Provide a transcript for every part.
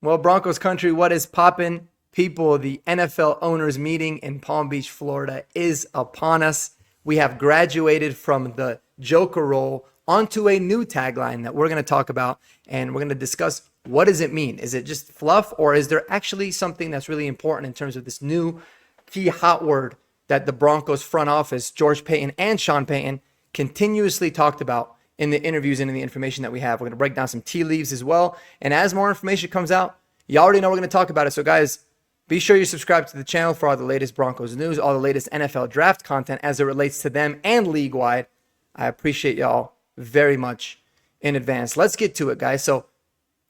Well, Broncos Country, what is poppin'? People, the NFL owners meeting in Palm Beach, Florida is upon us. We have graduated from the Joker role onto a new tagline that we're going to talk about, and we're going to discuss what does it mean? Is it just fluff, or is there actually something that's really important in terms of this new key hot word that the Broncos front office, George Payton and Sean Payton, continuously talked about in the interviews and in the information that we have. We're going to break down some tea leaves as well. And as more information comes out, you already know we're going to talk about it. So guys, be sure you subscribe to the channel for all the latest Broncos news, all the latest NFL draft content as it relates to them and league-wide. I appreciate y'all very much in advance. Let's get to it, guys. So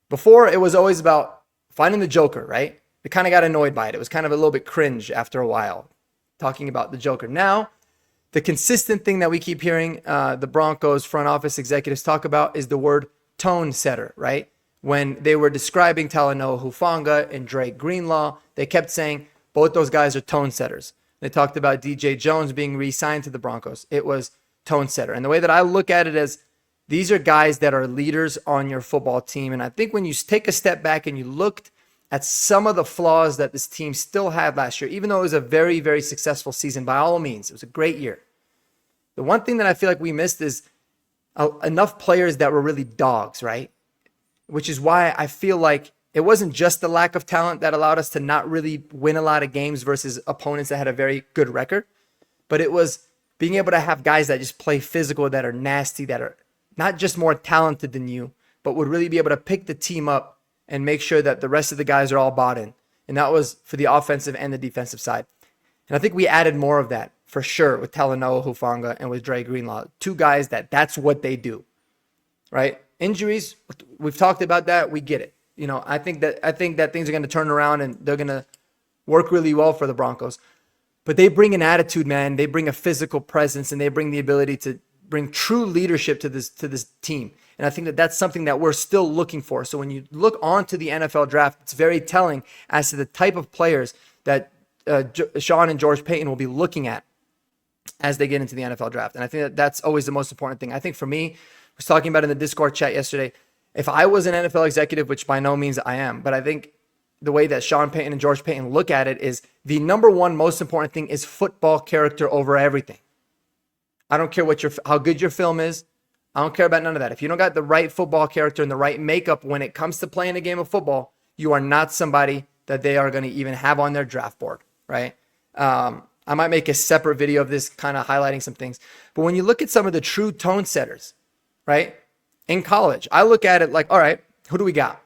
before, it was always about finding the Joker, right? We kind of got annoyed by it. It was kind of a little bit cringe after a while, talking about the Joker. Now, the consistent thing that we keep hearing the Broncos front office executives talk about is the word tone setter, right? When they were describing Talanoa, Hufanga, and Drake Greenlaw, they kept saying both those guys are tone setters. They talked about DJ Jones being re-signed to the Broncos. It was tone setter. And the way that I look at it is these are guys that are leaders on your football team. And I think when you take a step back and you looked at some of the flaws that this team still had last year, even though it was a very, very successful season by all means, it was a great year. The one thing that I feel like we missed is enough players that were really dogs, right? Which is why I feel like it wasn't just the lack of talent that allowed us to not really win a lot of games versus opponents that had a very good record, but it was being able to have guys that just play physical, that are nasty, that are not just more talented than you, but would really be able to pick the team up and make sure that the rest of the guys are all bought in. And that was for the offensive and the defensive side. And I think we added more of that for sure with Talanoa, Hufanga, and with Dre Greenlaw. Two guys that's what they do, right? Injuries, we've talked about that. We get it. You know, I think that things are going to turn around and they're going to work really well for the Broncos. But they bring an attitude, man. They bring a physical presence, and they bring the ability to bring true leadership to this team. And I think that that's something that we're still looking for. So when you look onto the NFL draft, it's very telling as to the type of players that Sean and George Payton will be looking at as they get into the NFL draft. And I think that that's always the most important thing. I think for me, I was talking about in the Discord chat yesterday, if I was an NFL executive, which by no means I am, but I think the way that Sean Payton and George Payton look at it is the number one most important thing is football character over everything. I don't care how good your film is. I don't care about none of that. If you don't got the right football character and the right makeup when it comes to playing a game of football, you are not somebody that they are going to even have on their draft board, right? I might make a separate video of this kind of highlighting some things. But when you look at some of the true tone setters, right, in college, I look at it like, all right, who do we got?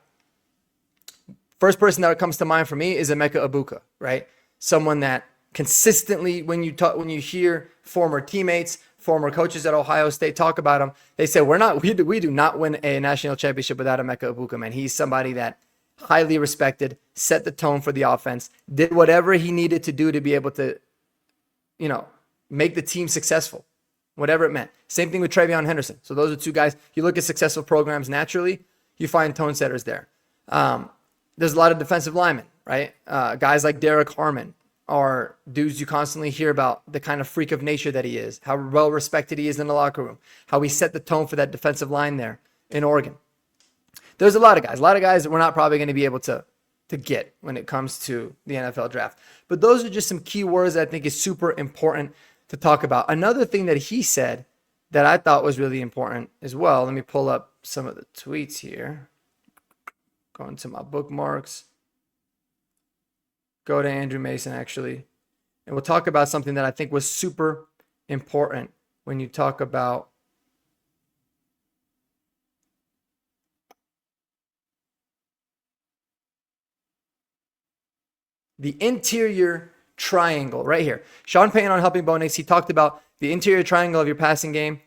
First person that comes to mind for me is Emeka Egbuka, right? Someone that consistently, when you hear former teammates, former coaches at Ohio State talk about him, they say we do not win a national championship without Emeka Egbuka, man. He's somebody that highly respected, set the tone for the offense, did whatever he needed to do to be able to, make the team successful, whatever it meant. Same thing with Travion Henderson. So those are two guys. You look at successful programs naturally, you find tone setters there. There's a lot of defensive linemen, right? Guys like Derek Harmon are dudes you constantly hear about, the kind of freak of nature that he is, how well respected he is in the locker room, how he set the tone for that defensive line there in Oregon. There's a lot of guys that we're not probably going to be able to get when it comes to the NFL draft. But those are just some key words that I think is super important to talk about. Another thing that he said that I thought was really important as well. Let me pull up some of the tweets here. Go into my bookmarks. Go to Andrew Mason, actually. And we'll talk about something that I think was super important when you talk about the interior triangle right here. Sean Payton on Helping Bo Nix, he talked about the interior triangle of your passing game,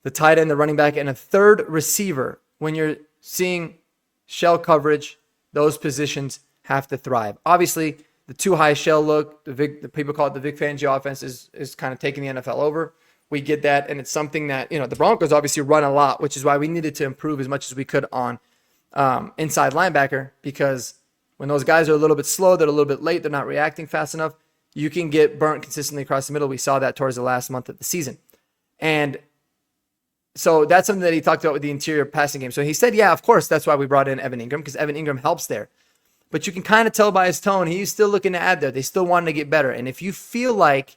the tight end, the running back, and a third receiver. When you're seeing shell coverage, those positions have to thrive. Obviously, the too high shell look, the people call it the Vic Fangio offense, is kind of taking the NFL over. We get that, and it's something that, the Broncos obviously run a lot, which is why we needed to improve as much as we could on inside linebacker, because when those guys are a little bit slow, they're a little bit late, they're not reacting fast enough, you can get burnt consistently across the middle. We saw that towards the last month of the season. And so that's something that he talked about with the interior passing game. So he said, yeah, of course, that's why we brought in Evan Ingram, because Evan Ingram helps there. but you can kind of tell by his tone, he's still looking to add there. They still want to get better. And if you feel like,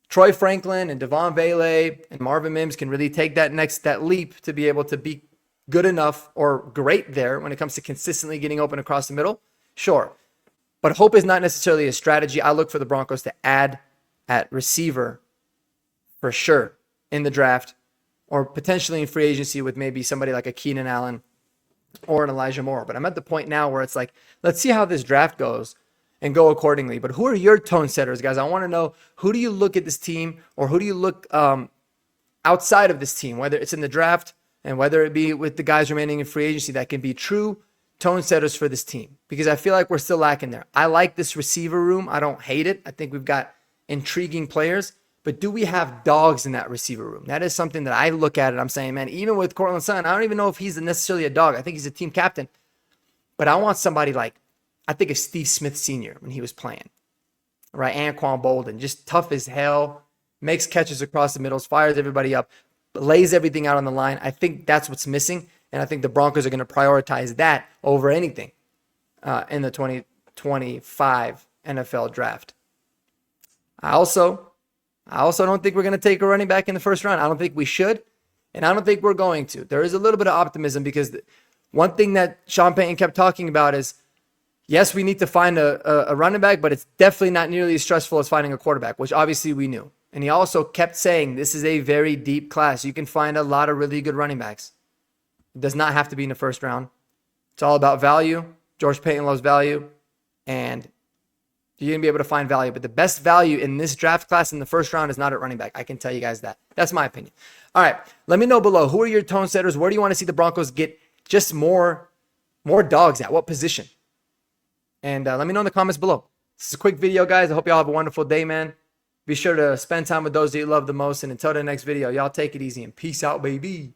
Troy Franklin and Devon Vele and Marvin Mims can really take that leap to be able to be good enough or great there when it comes to consistently getting open across the middle, sure. But hope is not necessarily a strategy. I look for the Broncos to add at receiver for sure in the draft, or potentially in free agency with maybe somebody like a Keenan Allen or an Elijah Moore. But I'm at the point now where it's like, let's see how this draft goes and go accordingly. But who are your tone setters, guys? I want to know, who do you look at this team, or who do you look outside of this team, whether it's in the draft and whether it be with the guys remaining in free agency, that can be true tone setters for this team? Because I feel like we're still lacking there. I like this receiver room. I don't hate it. I think we've got intriguing players. But do we have dogs in that receiver room? That is something that I look at and I'm saying, man, even with Courtland Sutton, I don't even know if he's necessarily a dog. I think he's a team captain. But I want somebody like, I think of Steve Smith Sr. when he was playing, right? Anquan Bolden, just tough as hell, makes catches across the middles, fires everybody up, lays everything out on the line. I think that's what's missing, and I think the Broncos are going to prioritize that over anything in the 2025 NFL draft. I also don't think we're going to take a running back in the first round. I don't think we should, and I don't think we're going to. There is a little bit of optimism because one thing that Sean Payton kept talking about is, yes, we need to find a running back, but it's definitely not nearly as stressful as finding a quarterback, which obviously we knew. And he also kept saying this is a very deep class. You can find a lot of really good running backs. It does not have to be in the first round. It's all about value. George Payton loves value, and you're going to be able to find value. But the best value in this draft class in the first round is not at running back. I can tell you guys that. That's my opinion. All right, let me know below. Who are your tone setters? Where do you want to see the Broncos get just more dogs at? What position? And let me know in the comments below. This is a quick video, guys. I hope y'all have a wonderful day, man. Be sure to spend time with those that you love the most. And until the next video, y'all take it easy and peace out, baby.